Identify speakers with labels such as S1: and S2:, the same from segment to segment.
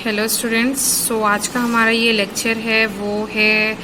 S1: Hello students. आज का हमारा ये लेक्चर है वो है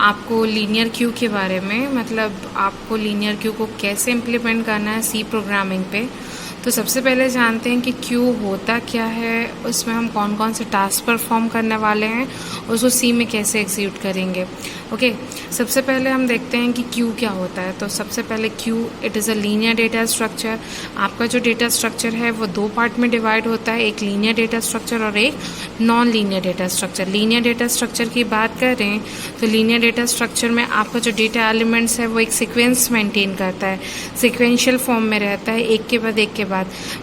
S1: आपको लीनियर क्यू के बारे में, मतलब आपको लीनियर क्यू को कैसे इम्प्लीमेंट करना है सी प्रोग्रामिंग पे। तो सबसे पहले जानते हैं कि क्यू होता क्या है, उसमें हम कौन कौन से टास्क परफॉर्म करने वाले हैं, उसको सी में कैसे एग्जीक्यूट करेंगे। ओके, सबसे पहले हम देखते हैं कि क्यू क्या होता है। तो सबसे पहले Q it is a linear data structure. आपका जो डेटा स्ट्रक्चर है वो दो पार्ट में डिवाइड होता है, एक लीनियर डेटा स्ट्रक्चर और एक non linear data structure. Linear data structure की बात करें तो लीनियर डेटा स्ट्रक्चर में आपका जो डेटा एलिमेंट्स है वो एक सीक्वेंस मेंटेन करता है, सीक्वेंशियल फॉर्म में रहता है, एक के बाद एक के बाद।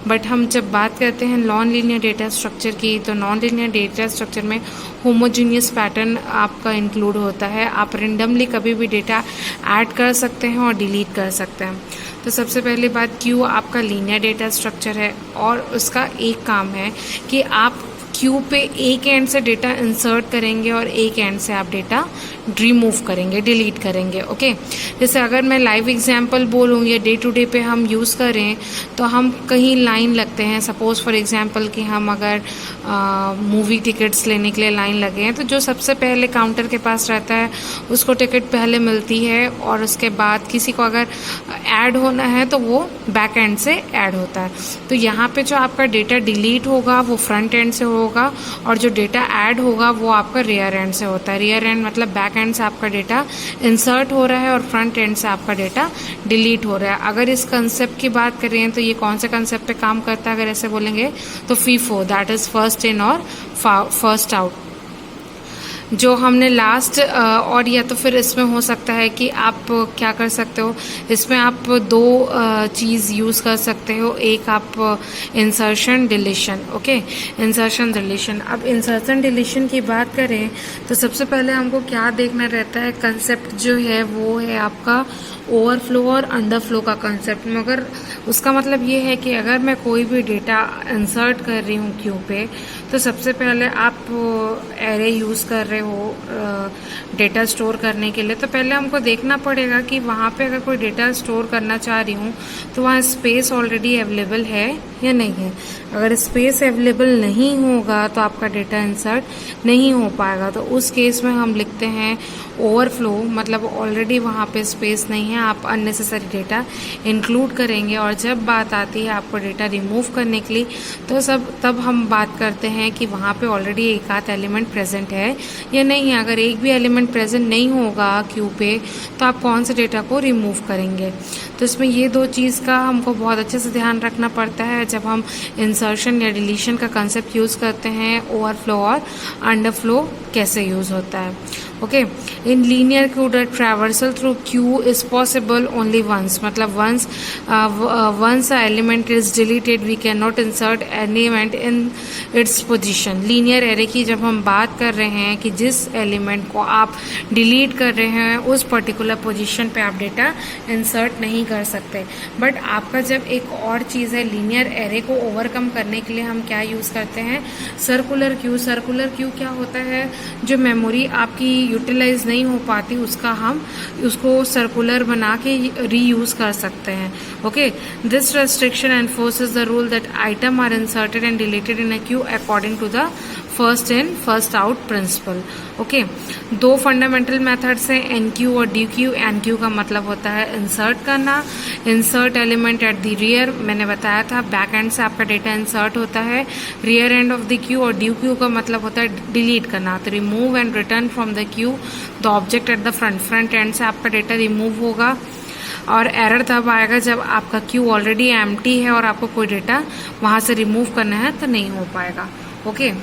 S1: बट हम जब बात करते हैं नॉन लीनियर डेटा स्ट्रक्चर की, तो नॉन लीनियर डेटा स्ट्रक्चर में होमोजीनियस पैटर्न आपका इंक्लूड होता है। आप रेंडमली कभी भी डेटा ऐड कर सकते हैं और डिलीट कर सकते हैं। तो सबसे पहली बात, क्यू आपका लीनियर डेटा स्ट्रक्चर है और उसका एक काम है कि आप क्यू पे एक एंड से डेटा इंसर्ट करेंगे और एक एंड से आप डेटा रिमूव करेंगे, डिलीट करेंगे। ओके, जैसे अगर मैं लाइव एग्जांपल बोलूँ या डे टू डे पे हम यूज़ करें तो हम कहीं लाइन लगते हैं। सपोज़ फॉर एग्जांपल कि हम अगर मूवी टिकट्स लेने के लिए लाइन लगे हैं, तो जो सबसे पहले काउंटर के पास रहता है उसको टिकट पहले मिलती है और उसके बाद किसी को अगर ऐड होना है तो वो बैक एंड से ऐड होता है। तो यहाँ पे जो आपका डेटा डिलीट होगा वो फ्रंट एंड से होगा और जो डेटा ऐड होगा वो आपका रियर एंड से होता है। रियर एंड मतलब बैक एंड से आपका डेटा इंसर्ट हो रहा है और फ्रंट एंड से आपका डेटा डिलीट हो रहा है। अगर इस कंसेप्ट की बात करें तो ये कौन से कंसेप्ट पे काम करता है, अगर ऐसे बोलेंगे तो FIFO, that is first in और फर्स्ट आउट, जो हमने लास्ट और या तो फिर इसमें हो सकता है कि आप क्या कर सकते हो, इसमें आप दो चीज़ यूज़ कर सकते हो। एक आप insertion deletion. Okay, insertion deletion. अब इंसर्शन डिलीशन की बात करें तो सबसे पहले हमको क्या देखना रहता है, कंसेप्ट जो है वो है आपका ओवरफ्लो और अंडरफ्लो का कंसेप्ट। मगर उसका मतलब ये है कि अगर मैं कोई भी डेटा इंसर्ट कर रही हूँ क्यू पे, तो सबसे पहले आप एरे यूज़ कर रहे हो डेटा स्टोर करने के लिए, तो पहले हमको देखना पड़ेगा कि वहाँ पे अगर कोई डेटा स्टोर करना चाह रही हूँ तो वहाँ स्पेस ऑलरेडी अवेलेबल है या नहीं है। अगर स्पेस अवेलेबल नहीं होगा तो आपका डेटा इंसर्ट नहीं हो पाएगा। तो उस केस में हम लिखते हैं ओवरफ्लो, मतलब ऑलरेडी वहाँ पे स्पेस नहीं है, आप अननेसेसरी डेटा इंक्लूड करेंगे। और जब बात आती है आपको डेटा रिमूव करने के लिए, तो तब हम बात करते हैं कि वहाँ पे ऑलरेडी एक आध एलिमेंट प्रेजेंट है या नहीं है। अगर एक भी एलिमेंट प्रेजेंट नहीं होगा क्यू पे तो आप कौन से डेटा को रिमूव करेंगे। तो इसमें ये दो चीज़ का हमको बहुत अच्छे से ध्यान रखना पड़ता है जब हम इंसर्शन या डिलीशन का कंसेप्ट यूज़ करते हैं। ओवरफ्लो और अंडरफ्लो कैसे यूज़ होता है। Okay, in linear queue the traversal through queue is possible only once, मतलब once a element is deleted we can not insert any element in its position. Linear array की जब हम बात कर रहे हैं कि जिस एलिमेंट को आप डिलीट कर रहे हैं उस पर्टिकुलर पोजीशन पे आप डेटा इंसर्ट नहीं कर सकते। बट आपका जब एक और चीज़ है, लीनियर एरे को ओवरकम करने के लिए हम क्या यूज़ करते हैं, सर्कुलर क्यू। सर्कुलर क्यू क्या होता है, जो मेमोरी आपकी यूटिलाइज नहीं हो पाती उसको सर्कुलर बना के रीयूज कर सकते हैं। Okay, this restriction enforces the rule that item are inserted and deleted in a queue according to the first in first out principle. Okay, दो फंडामेंटल मेथड्स हैं, एनक्यू और डीक्यू। एनक्यू का मतलब होता है इंसर्ट करना, insert element at the rear. मैंने बताया था बैक एंड से आपका डेटा इंसर्ट होता है rear end of the Q. और डीक्यू का मतलब होता है डिलीट करना, तो remove and return from the Q the object at the front end से आपका डेटा रिमूव होगा। और एरर तब आएगा जब आपका क्यू ऑलरेडी एम्प्टी है और आपको कोई डेटा वहां से रिमूव करना है तो नहीं हो पाएगा। ओके,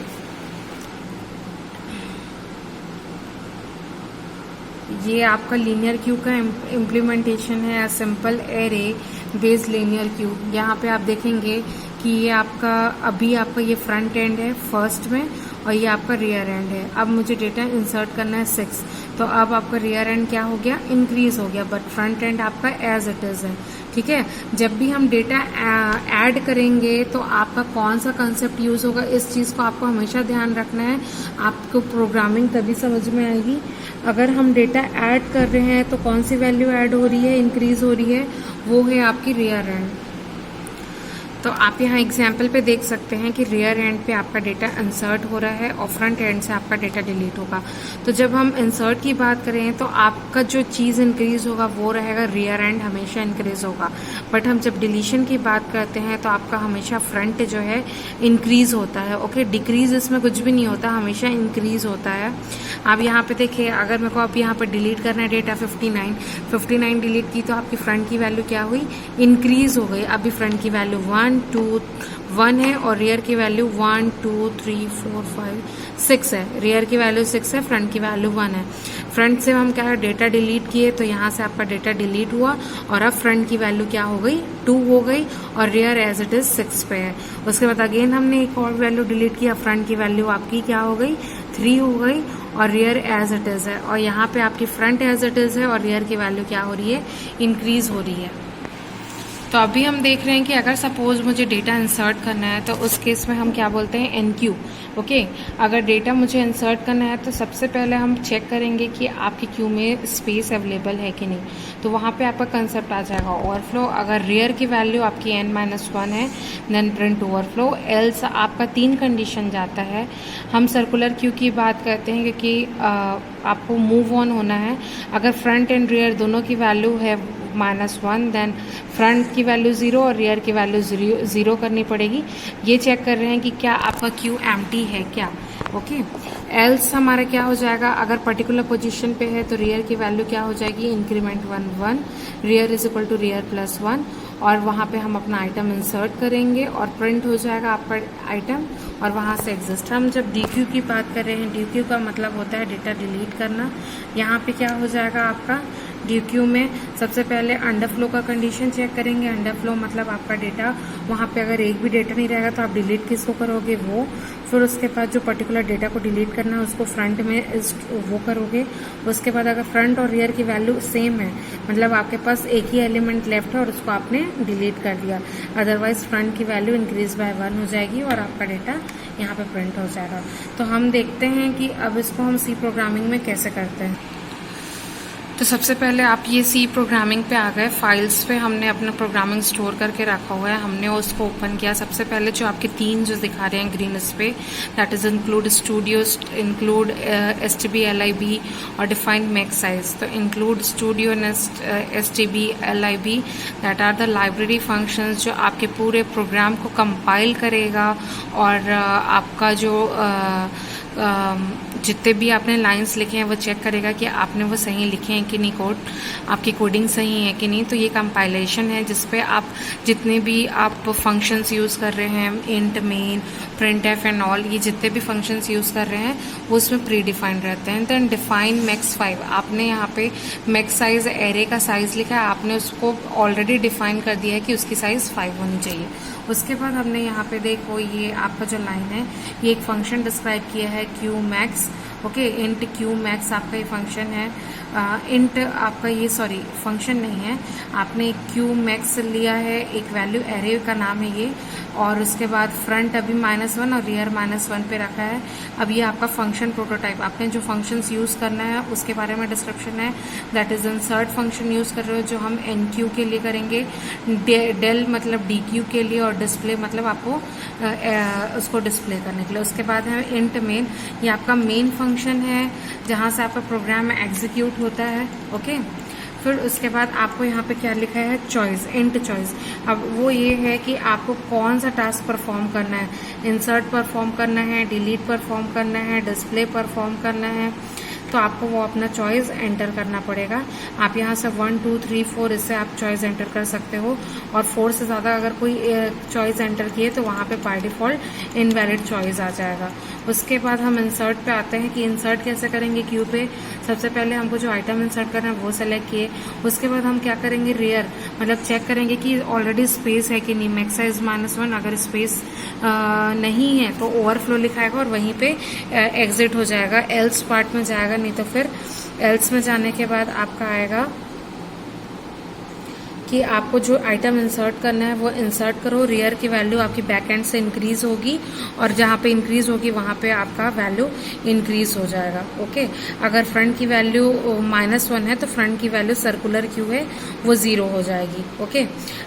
S1: ये आपका लीनियर क्यू का इम्प्लीमेंटेशन है, simple array based linear Q. यहाँ पे आप देखेंगे कि ये आपका ये फ्रंट एंड है फर्स्ट में और ये आपका रियर एंड है। अब मुझे डेटा इंसर्ट करना है 6, तो अब आपका रियर एंड क्या हो गया, इंक्रीज हो गया, बट फ्रंट एंड आपका एज इट इज है। ठीक है, जब भी हम डेटा ऐड करेंगे तो आपका कौन सा कंसेप्ट यूज होगा, इस चीज को आपको हमेशा ध्यान रखना है। आपको प्रोग्रामिंग तभी समझ में आएगी अगर हम डेटा ऐड कर रहे हैं तो कौन सी वैल्यू ऐड हो रही है, इंक्रीज हो रही है, वो है आपकी रियर एंड। तो आप यहाँ एग्जाम्पल पे देख सकते हैं कि रियर एंड पे आपका डेटा इंसर्ट हो रहा है और फ्रंट एंड से आपका डेटा डिलीट होगा। तो जब हम इंसर्ट की बात करें तो आपका जो चीज़ इंक्रीज होगा वो रहेगा रियर एंड, हमेशा इंक्रीज होगा। बट हम जब डिलीशन की बात करते हैं तो आपका हमेशा फ्रंट जो है इंक्रीज होता है। ओके, डिक्रीज इसमें कुछ भी नहीं होता, हमेशा इंक्रीज होता है। आप यहाँ पे देखिए, अगर मेरे को आप यहाँ पे डिलीट करना है डेटा 59 डिलीट की तो आपकी फ्रंट की वैल्यू क्या हुई, इंक्रीज हो गई। अभी फ्रंट की वैल्यू 1 है और रियर की वैल्यू 1 2 3 4 5 6 है। रियर की वैल्यू 6 है, फ्रंट की वैल्यू 1 है। फ्रंट से हम क्या डेटा डिलीट किए तो यहाँ से आपका डेटा डिलीट हुआ और अब फ्रंट की वैल्यू क्या हो गई, 2 हो गई और रियर एज इट इज 6 पे है। उसके बाद अगेन हमने एक और वैल्यू डिलीट किया, फ्रंट की वैल्यू आपकी क्या हो गई, 3 हो गई और रियर एज इट इज है। और यहाँ पे आपकी फ्रंट एज इट इज है और रियर की वैल्यू क्या हो रही है, इंक्रीज हो रही है। तो अभी हम देख रहे हैं कि अगर सपोज मुझे डेटा इंसर्ट करना है तो उस केस में हम क्या बोलते हैं, एनक्यू। ओके, अगर डेटा मुझे इंसर्ट करना है तो सबसे पहले हम चेक करेंगे कि आपकी क्यू में स्पेस अवेलेबल है कि नहीं। तो वहाँ पे आपका कंसेप्ट आ जाएगा ओवरफ्लो। अगर रियर की वैल्यू आपकी n-1 है देन प्रिंट ओवरफ्लो, एल्स आपका 3 कंडीशन जाता है। हम सर्कुलर क्यू की बात करते हैं क्योंकि आपको मूव ऑन होना है। अगर फ्रंट एंड रियर दोनों की वैल्यू है -1 देन फ्रंट की वैल्यू 0 और रियर की वैल्यू 0 करनी पड़ेगी। ये चेक कर रहे हैं कि क्या आपका क्यू एम्प्टी है क्या। ओके, एल्स हमारा क्या हो जाएगा, अगर पर्टिकुलर पोजीशन पे है तो रियर की वैल्यू क्या हो जाएगी, increment 1 rear is equal to rear plus 1 और वहाँ पे हम अपना आइटम इंसर्ट करेंगे और प्रिंट हो जाएगा आपका आइटम और वहाँ से एग्जिस्ट। हम जब DQ की बात कर रहे हैं, DQ का मतलब होता है डेटा डिलीट करना। यहाँ पे क्या हो जाएगा आपका DQ में सबसे पहले अंडरफ्लो का कंडीशन चेक करेंगे। अंडरफ्लो मतलब आपका डेटा वहाँ पे अगर एक भी डेटा नहीं रहेगा तो आप डिलीट किसको करोगे, वो। फिर उसके बाद जो पर्टिकुलर डेटा को डिलीट करना है उसको फ्रंट में वो करोगे। उसके बाद अगर फ्रंट और रियर की वैल्यू सेम है मतलब आपके पास एक ही एलिमेंट लेफ्ट है और उसको आपने डिलीट कर दिया, अदरवाइज फ्रंट की वैल्यू इंक्रीज बाय 1 हो जाएगी और आपका डेटा यहाँ पे प्रिंट हो जाएगा। तो हम देखते हैं कि अब इसको हम सी प्रोग्रामिंग में कैसे करते हैं। तो सबसे पहले आप ये सी प्रोग्रामिंग पे आ गए, फाइल्स पे हमने अपना प्रोग्रामिंग स्टोर करके रखा हुआ है, हमने उसको ओपन किया। सबसे पहले जो आपके 3 जो दिखा रहे हैं ग्रीन इस पे, that is include studio, include stb-lib और डिफाइन मैक्स साइज। तो include studio stb-lib that are the library functions जो आपके पूरे प्रोग्राम को कंपाइल करेगा और आपका जो जितने भी आपने लाइंस लिखे हैं वो चेक करेगा कि आपने वो सही लिखे हैं कि नहीं, कोड आपकी कोडिंग सही है कि नहीं। तो ये कंपाइलेशन है जिसपे आप जितने भी आप फंक्शंस यूज़ कर रहे हैं, int, main, printf and all, ये जितने भी फंक्शंस यूज़ कर रहे हैं वो उसमें प्री डिफाइंड रहते हैं। देन डिफाइन मैक्स 5, आपने यहाँ पे मैक्स साइज एरे का साइज लिखा है, आपने उसको ऑलरेडी डिफाइन कर दिया है कि उसकी साइज 5 होनी चाहिए। उसके बाद हमने यहाँ पे देखो ये आपका जो लाइन है ये एक फंक्शन डिस्क्राइब किया है Q max. Okay, int Q max आपका ये फंक्शन है। इंट आपका ये फंक्शन नहीं है, आपने क्यू मैक्स लिया है, एक वैल्यू एरे का नाम है ये। और उसके बाद फ्रंट अभी -1 और रियर -1 पे रखा है। अब ये आपका फंक्शन प्रोटोटाइप, आपने जो फंक्शंस यूज़ करना है उसके बारे में डिस्क्रिप्शन है। That is insert function use कर रहे हो जो हम एनक्यू के लिए करेंगे, डेल मतलब DQ के लिए और डिस्प्ले मतलब आपको उसको डिस्प्ले करने के लिए। उसके बाद है इंट मेन, ये आपका मेन फंक्शन है जहाँ से आपका प्रोग्राम एग्जीक्यूट होता है। ओके, फिर उसके बाद आपको यहाँ पे क्या लिखा है, चॉइस, इंट चॉइस। अब वो ये है कि आपको कौन सा टास्क परफॉर्म करना है, इंसर्ट परफॉर्म करना है, डिलीट परफॉर्म करना है, डिस्प्ले परफॉर्म करना है। तो आपको वो अपना चॉइस एंटर करना पड़ेगा। आप यहाँ से 1 2 3 4 इससे आप चॉइस एंटर कर सकते हो और 4 से ज़्यादा अगर कोई चॉइस एंटर किए तो वहाँ पे बाय डिफ़ॉल्ट इनवैलिड चॉइस आ जाएगा। उसके बाद हम इंसर्ट पे आते हैं कि इंसर्ट कैसे करेंगे क्यू पे। सबसे पहले हमको जो आइटम इंसर्ट करना है वो सेलेक्ट किए। उसके बाद हम क्या करेंगे, रियर मतलब चेक करेंगे कि ऑलरेडी स्पेस है कि नहीं, मैक्स साइज -1, अगर स्पेस नहीं है तो ओवरफ्लो लिखाएगा और वहीं पे एग्जिट हो जाएगा, एल्स पार्ट में जाएगा, नहीं तो फिर एल्स में जाने के बाद आपका आएगा कि आपको जो आइटम इंसर्ट करना है वो इंसर्ट करो, रियर की वैल्यू आपकी बैक एंड से इंक्रीज होगी और जहाँ पे इंक्रीज होगी वहाँ पे आपका वैल्यू इंक्रीज हो जाएगा। ओके, अगर फ्रंट की वैल्यू -1 है तो फ्रंट की वैल्यू सर्कुलर क्यू है वो 0 हो जाएगी। ओके,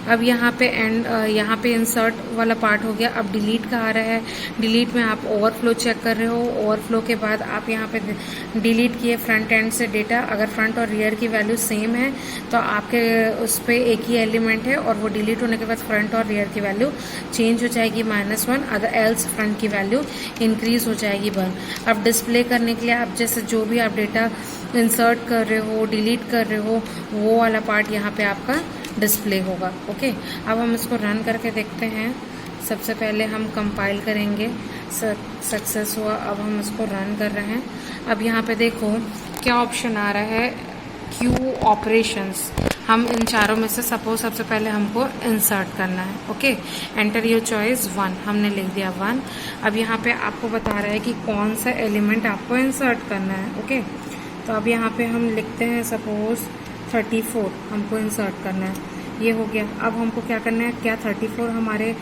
S1: अब यहाँ पे इंसर्ट वाला पार्ट हो गया। अब डिलीट का आ रहा है। डिलीट में आप ओवरफ्लो चेक कर रहे हो। ओवरफ्लो के बाद आप यहाँ पे डिलीट किए फ्रंट एंड से डेटा। अगर फ्रंट और रियर की वैल्यू सेम है तो आपके उस पर एक ही एलिमेंट है और वो डिलीट होने के बाद फ्रंट और रियर की वैल्यू चेंज हो जाएगी -1, अदर एल्स फ्रंट की वैल्यू इंक्रीज हो जाएगी 1। अब डिस्प्ले करने के लिए आप जैसे जो भी आप डेटा इंसर्ट कर रहे हो, डिलीट कर रहे हो, वो वाला पार्ट यहाँ पे आपका डिस्प्ले होगा। ओके, अब हम इसको रन करके देखते हैं। सबसे पहले हम कंपाइल करेंगे, सक्सेस हुआ। अब हम इसको रन कर रहे हैं। अब यहाँ पे देखो क्या ऑप्शन आ रहा है, क्यू ऑपरेशंस। हम इन चारों में से सपोज सबसे पहले हमको इंसर्ट करना है। ओके, एंटर योर चॉइस 1, हमने लिख दिया 1। अब यहाँ पे आपको बता रहा है कि कौन सा एलिमेंट आपको इंसर्ट करना है। ओके, तो अब यहाँ पे हम लिखते हैं सपोज 34 हमको इंसर्ट करना है। ये हो गया। अब हमको क्या करना है, क्या 34 हमारे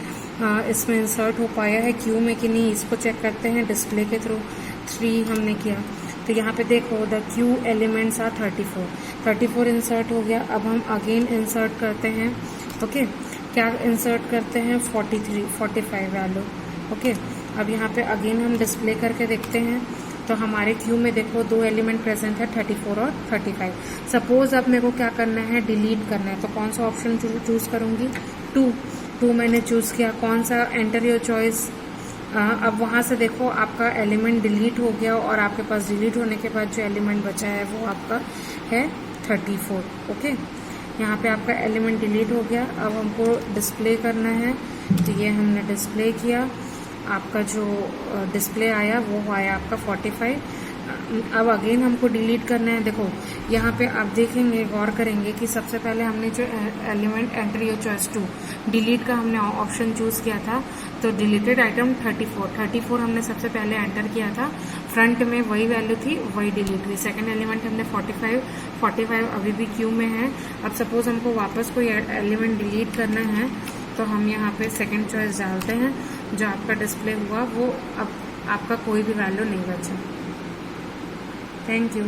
S1: इसमें इंसर्ट हो पाया है क्यू में कि नहीं, इसको चेक करते हैं डिस्प्ले के थ्रू। 3 हमने किया तो यहाँ पे देखो the queue elements are 34 insert हो गया। अब हम अगेन इंसर्ट करते हैं। ओके, क्या इंसर्ट करते हैं 45 वैल्यू। ओके, अब यहाँ पे अगेन हम डिस्प्ले करके देखते हैं तो हमारे क्यू में देखो 2 एलिमेंट प्रेजेंट है, 34 और 35। सपोज अब मेरे को क्या करना है, डिलीट करना है, तो कौन सा ऑप्शन चूज करूंगी, 2 मैंने चूज किया। कौन सा, एंटर योर चॉइस। अब वहाँ से देखो आपका एलिमेंट डिलीट हो गया और आपके पास डिलीट होने के बाद जो एलिमेंट बचा है वो आपका है 34। ओके, यहाँ पे आपका एलिमेंट डिलीट हो गया। अब हमको डिस्प्ले करना है तो ये हमने डिस्प्ले किया। आपका जो डिस्प्ले आया वो आया आपका 45। अब अगेन हमको डिलीट करना है। देखो यहाँ पे आप देखेंगे, गौर करेंगे कि सबसे पहले हमने जो element enter your choice 2 delete का हमने ऑप्शन चूज किया था, तो डिलीटेड आइटम 34 हमने सबसे पहले एंटर किया था। फ्रंट में वही वैल्यू थी, वही डिलीट हुई। सेकंड एलिमेंट हमने 45 अभी भी क्यू में है। अब सपोज हमको वापस कोई एलिमेंट डिलीट करना है तो हम यहाँ पे सेकंड चॉइस डालते हैं। जो आपका डिस्प्ले हुआ वो अब आपका कोई भी वैल्यू नहीं बचा। Thank you.